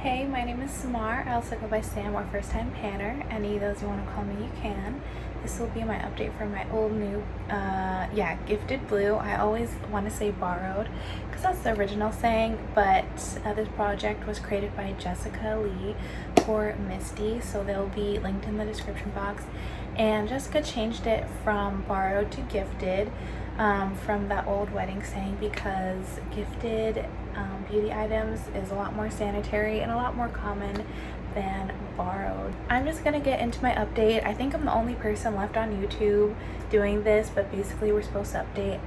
Hey, my name is Samar. I also go by Sam or First Time Panner. Any of those you want to call me, you can. This will be my update for my old new, gifted blue. I always want to say borrowed because that's the original saying, but this project was created by Jessica Lee for Misty, so they'll be linked in the description box. And Jessica changed it from borrowed to gifted from that old wedding saying because gifted beauty items is a lot more sanitary and a lot more common than borrowed. I'm just gonna get into my update. I think I'm the only person left on YouTube doing this, but basically we're supposed to update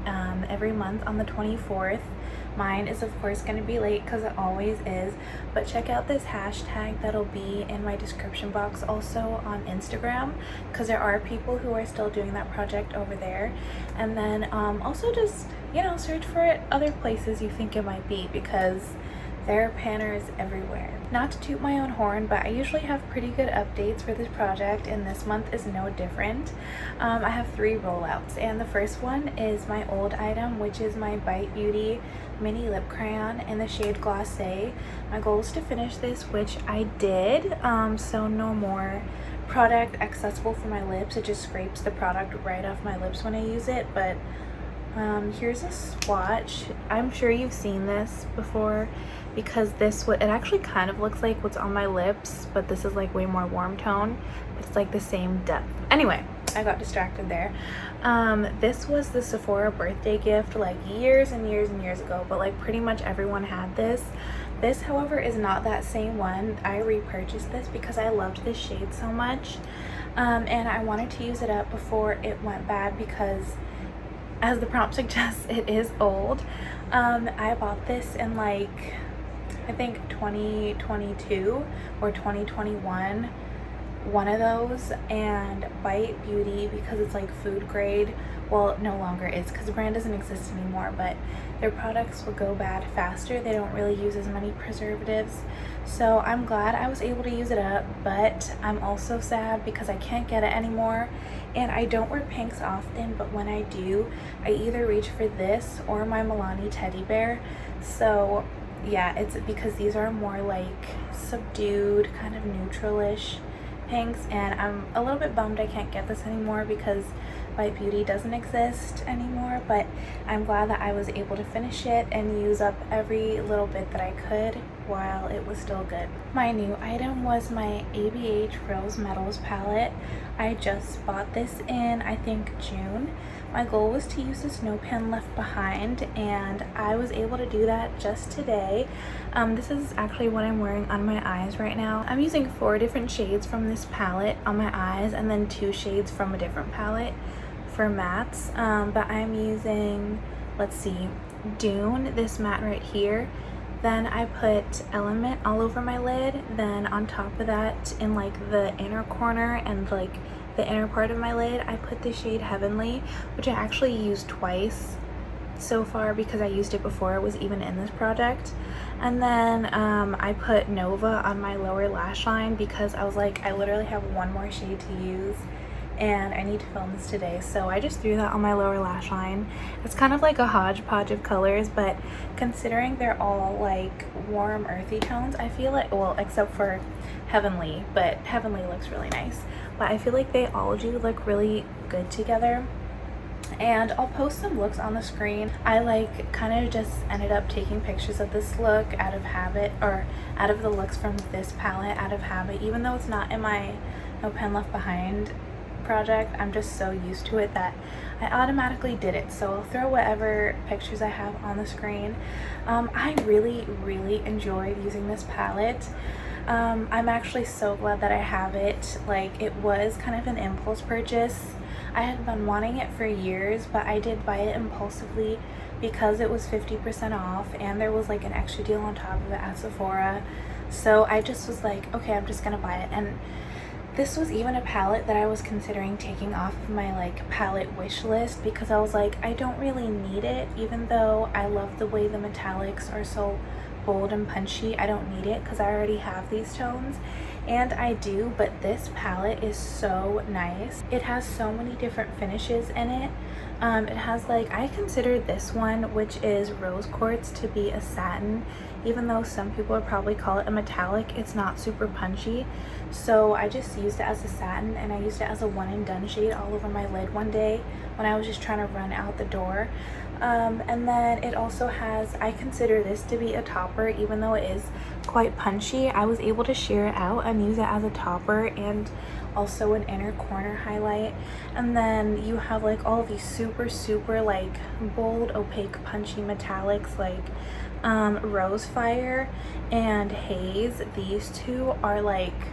every month on the 24th. Mine is of course going to be late because it always is, but check out this hashtag that'll be in my description box, also on Instagram, because there are people who are still doing that project over there. And then also just search for it other places you think it might be, because there are panners everywhere. Not to toot my own horn, but I usually have pretty good updates for this project, and this month is no different. I have 3 rollouts, and the first one is my old item, which is my Bite Beauty mini lip crayon in the shade Glacé. My goal is to finish this, which I did, so no more product accessible for my lips. It just scrapes the product right off my lips when I use it, but here's a swatch. I'm sure you've seen this before because it actually kind of looks like what's on my lips, but this is like way more warm tone, but it's like the same depth. Anyway, I got distracted there. This was the Sephora birthday gift like years and years and years ago, but like pretty much everyone had this. This, however, is not that same one. I repurchased this because I loved this shade so much, and I wanted to use it up before it went bad because, as the prompt suggests, it is old. I bought this in like, I think 2022 or 2021, one of those, and Bite Beauty, because it's like food grade, well, no longer is because the brand doesn't exist anymore, but their products will go bad faster. They don't really use as many preservatives, so I'm glad I was able to use it up, but I'm also sad because I can't get it anymore. And I don't wear pinks often, but when I do, I either reach for this or my Milani teddy bear. So yeah, it's because these are more like subdued, kind of neutralish pinks, and I'm a little bit bummed I can't get this anymore because Bite Beauty doesn't exist anymore, but I'm glad that I was able to finish it and use up every little bit that I could while it was still good. My new item was my ABH Rose Metals palette. I just bought this in, I think, June. My goal was to use this No Pen Left Behind, and I was able to do that just today. This is actually what I'm wearing on my eyes right now. I'm using 4 different shades from this palette on my eyes and then 2 shades from a different palette for mattes, but I'm using, let's see, Dune, this matte right here. Then I put Element all over my lid. Then on top of that, in like the inner corner and like the inner part of my lid, I put the shade Heavenly, which I actually used twice so far because I used it before it was even in this project. And then I put Nova on my lower lash line because I was like, I literally have one more shade to use and I need to film this today, so I just threw that on my lower lash line. It's kind of like a hodgepodge of colors, but considering they're all like warm earthy tones, I feel like, well, except for Heavenly, but Heavenly looks really nice, but I feel like they all do look really good together. And I'll post some looks on the screen. I like kind of just ended up taking pictures of this look out of habit, or out of the looks from this palette out of habit, even though it's not in my No Pen Left Behind project. I'm just so used to it that I automatically did it, so I'll throw whatever pictures I have on the screen. I really enjoyed using this palette. I'm actually so glad that I have it. Like, it was kind of an impulse purchase. I had been wanting it for years, but I did buy it impulsively because it was 50% off and there was like an extra deal on top of it at Sephora. So I just was like, okay, I'm just gonna buy it. And this was even a palette that I was considering taking off of my like palette wish list because I was like, I don't really need it, even though I love the way the metallics are so bold and punchy, I don't need it because I already have these tones, and I do, but this palette is so nice. It has so many different finishes in it. It has like, I consider this one, which is rose quartz, to be a satin, even though some people would probably call it a metallic. It's not super punchy, so I just used it as a satin, and I used it as a one and done shade all over my lid one day when I was just trying to run out the door. And then it also has, I consider this to be a topper, even though it is quite punchy. I was able to sheer it out and use it as a topper and also an inner corner highlight. And then you have like all of these super like bold, opaque, punchy metallics like Rose Fire and Haze. These two are like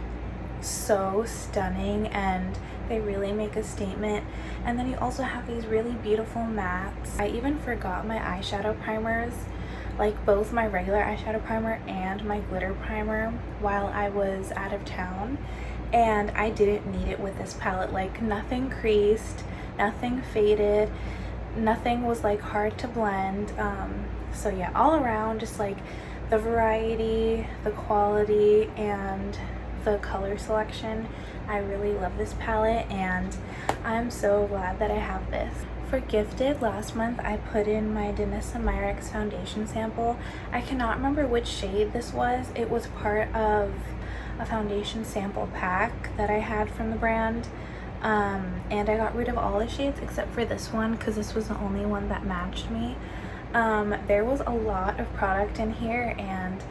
so stunning and they really make a statement. And then you also have these really beautiful mattes. I even forgot my eyeshadow primers, like both my regular eyeshadow primer and my glitter primer, while I was out of town, and I didn't need it with this palette. Like nothing creased, nothing faded, nothing was like hard to blend. So yeah, all around, just like the variety, the quality, and the color selection, I really love this palette, and I'm so glad that I have this. For gifted, last month I put in my Danessa Myricks foundation sample. I cannot remember which shade this was. It was part of a foundation sample pack that I had from the brand, and I got rid of all the shades except for this one because this was the only one that matched me. There was a lot of product in here, and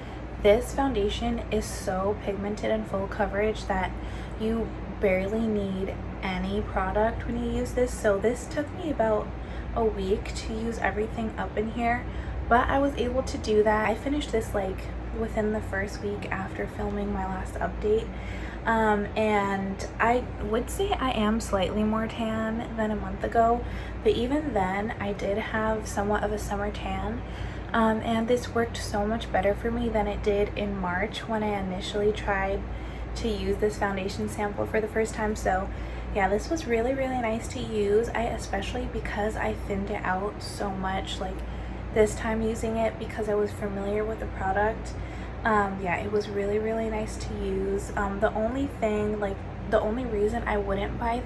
this foundation is so pigmented and full coverage that you barely need any product when you use this. So this took me about a week to use everything up in here, but I was able to do that. I finished this like within the first week after filming my last update. And I would say I am slightly more tan than a month ago, but even then I did have somewhat of a summer tan. And this worked so much better for me than it did in March when I initially tried to use this foundation sample for the first time. So yeah, this was really nice to use. Especially because I thinned it out so much like this time using it, because I was familiar with the product. Yeah, it was really nice to use. The only thing, like the only reason I wouldn't buy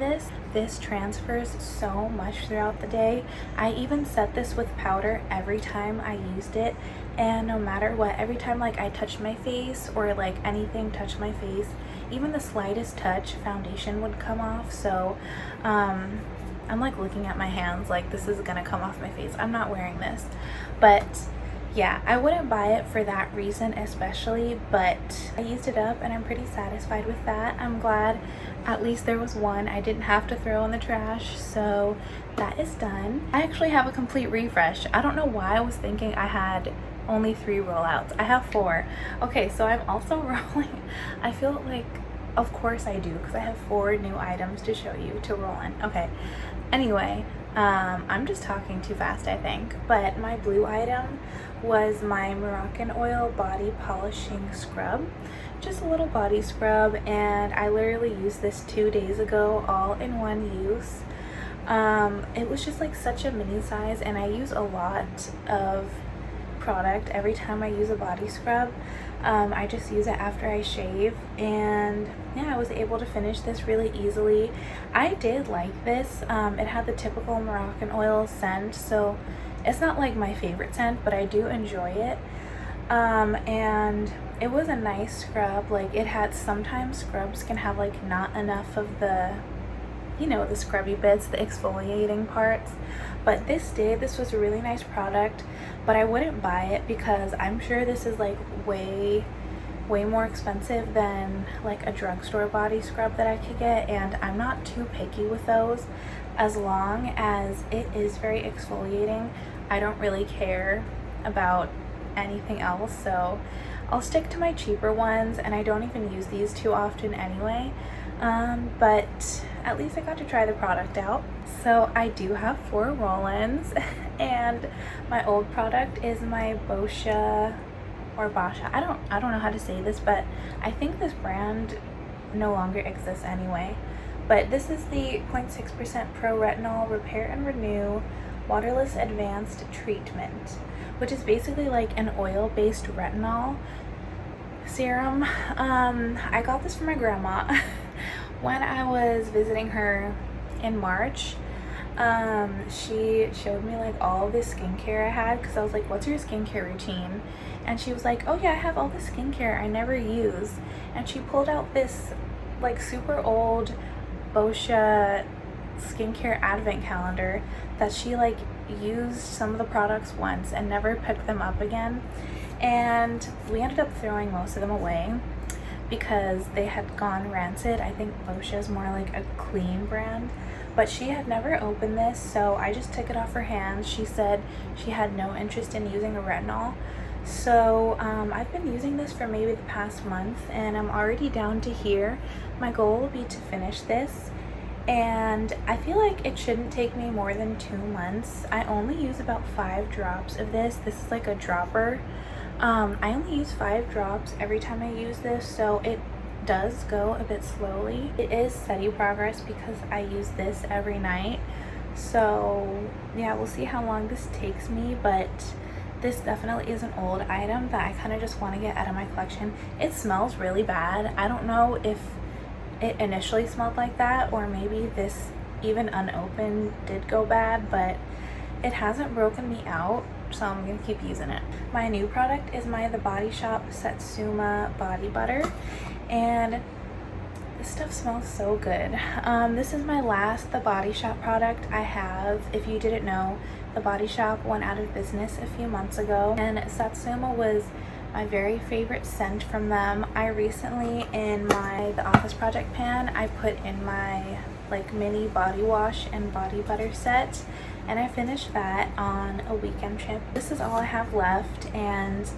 this transfers so much throughout the day. I even set this with powder every time I used it, and no matter what, every time like I touched my face or like anything touched my face, even the slightest touch, foundation would come off. So I'm like looking at my hands like this is gonna come off my face. I'm not wearing this, but yeah, I wouldn't buy it for that reason especially, but I used it up and I'm pretty satisfied with that. I'm glad at least there was one I didn't have to throw in the trash, so that is done. I actually have a complete refresh. I don't know why I was thinking I had only 3 rollouts. I have 4. Okay, so I'm also rolling. I feel like, of course I do, because I have 4 new items to show you to roll in. Okay, anyway, I'm just talking too fast, I think, but my blue item was my Moroccan Oil Body Polishing Scrub. Just a little body scrub, and I literally used this 2 days ago, all in one use. It was just like such a mini size, and I use a lot of product every time I use a body scrub. I just use it after I shave, and yeah, I was able to finish this really easily. I did like this. It had the typical Moroccan oil scent, so it's not like my favorite scent, but I do enjoy it. And it was a nice scrub. Like, it had, sometimes scrubs can have like not enough of the, you know, the scrubby bits, the exfoliating parts, but this was a really nice product. But I wouldn't buy it because I'm sure this is like way more expensive than like a drugstore body scrub that I could get, and I'm not too picky with those. As long as it is very exfoliating, I don't really care about anything else, so I'll stick to my cheaper ones, and I don't even use these too often anyway. But at least I got to try the product out. So I do have 4 roll-ins, and my old product is my Boscia or Basha. I don't know how to say this, but I think this brand no longer exists anyway. But this is the 0.6% Pro Retinol Repair and Renew Waterless Advanced Treatment, which is basically like an oil-based retinol serum. I got this from my grandma when I was visiting her in March. She showed me like all of this skincare I had, because I was like, what's your skincare routine? And she was like, oh yeah, I have all this skincare I never use. And she pulled out this like super old Boscia skincare advent calendar that she like used some of the products once and never picked them up again. And we ended up throwing most of them away because they had gone rancid. I think Boscia is more like a clean brand, but she had never opened this, so I just took it off her hands. She said she had no interest in using a retinol. So I've been using this for maybe the past month, and I'm already down to here. My goal will be to finish this, and I feel like it shouldn't take me more than 2 months. I only use about 5 drops of this. This is like a dropper. I only use 5 drops every time I use this, so it does go a bit slowly. It is steady progress because I use this every night. So yeah, we'll see how long this takes me, but this definitely is an old item that I kind of just want to get out of my collection. It smells really bad. I don't know if it initially smelled like that, or maybe this even unopened did go bad, but it hasn't broken me out, so I'm gonna keep using it. My new product is The Body Shop Satsuma Body Butter, and this stuff smells so good. This is my last The Body Shop product I have. If you didn't know, The Body Shop went out of business a few months ago, and Satsuma was my very favorite scent from them. I recently, in The Office Project pan, I put in my like mini body wash and body butter set, and I finished that on a weekend trip. This is all I have left, and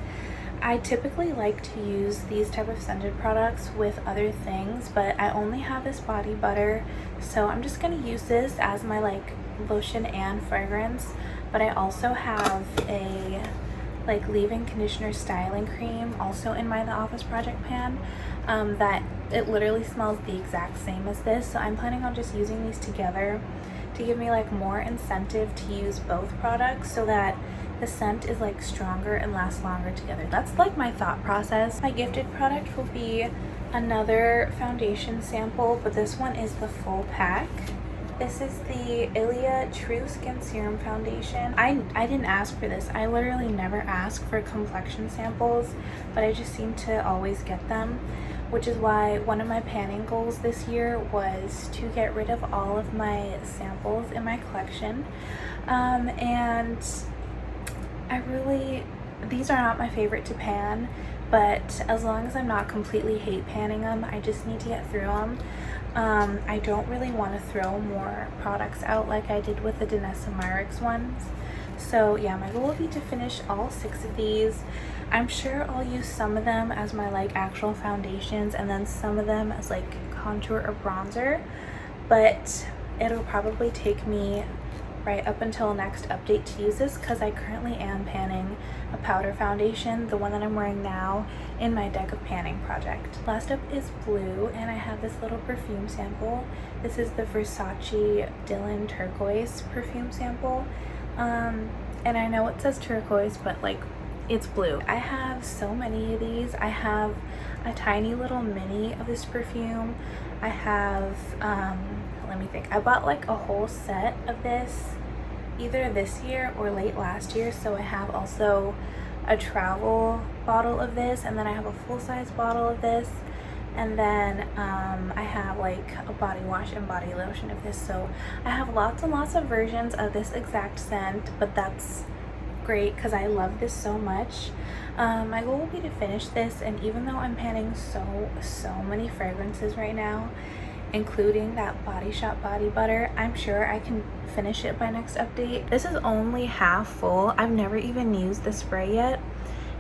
I typically like to use these type of scented products with other things, but I only have this body butter, so I'm just gonna use this as my like lotion and fragrance. But I also have a like leave-in conditioner styling cream also in The Office Project pan that it literally smells the exact same as this, so I'm planning on just using these together to give me like more incentive to use both products so that the scent is like stronger and lasts longer together. That's like my thought process. My gifted product will be another foundation sample, but this one is the full pack. This is the Ilia True Skin Serum Foundation. I didn't ask for this. I literally never ask for complexion samples, but I just seem to always get them, which is why one of my panning goals this year was to get rid of all of my samples in my collection. And these are not my favorite to pan, but as long as I'm not completely hate panning them, I just need to get through them. I don't really want to throw more products out like I did with the Danessa Myricks ones. So yeah, my goal will be to finish all 6 of these. I'm sure I'll use some of them as my like actual foundations and then some of them as like contour or bronzer, but it'll probably take me right up until next update to use this, because I currently am panning a powder foundation, the one that I'm wearing now, in my deck of panning project. Last up is blue, and I have this little perfume sample. This is the Versace Dylan Turquoise perfume sample, and I know it says turquoise, but like it's blue. I have so many of these. I have a tiny little mini of this perfume. I have let me think, I bought like a whole set of this either this year or late last year, so I have also a travel bottle of this, and then I have a full-size bottle of this, and then I have like a body wash and body lotion of this. So I have lots and lots of versions of this exact scent, but that's great because I love this so much. My goal will be to finish this, and even though I'm panning so many fragrances right now, including that Body Shop body butter, I'm sure I can finish it by next update. This is only half full. I've never even used the spray yet,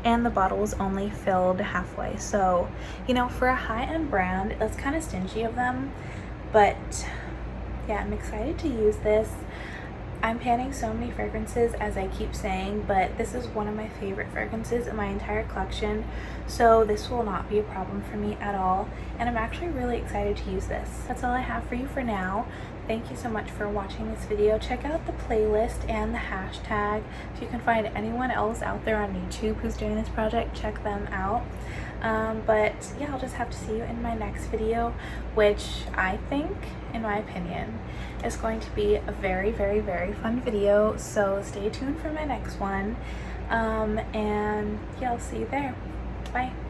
and the bottle was only filled halfway. So, you know, for a high-end brand, that's kind of stingy of them, but yeah, I'm excited to use this. I'm panning so many fragrances, as I keep saying, but this is one of my favorite fragrances in my entire collection, so this will not be a problem for me at all, and I'm actually really excited to use this. That's all I have for you for now. Thank you so much for watching this video. Check out the playlist and the hashtag. If you can find anyone else out there on YouTube who's doing this project, check them out. But yeah, I'll just have to see you in my next video, which I think, in my opinion, is going to be a very, very, very fun video. So stay tuned for my next one. And yeah, I'll see you there. Bye.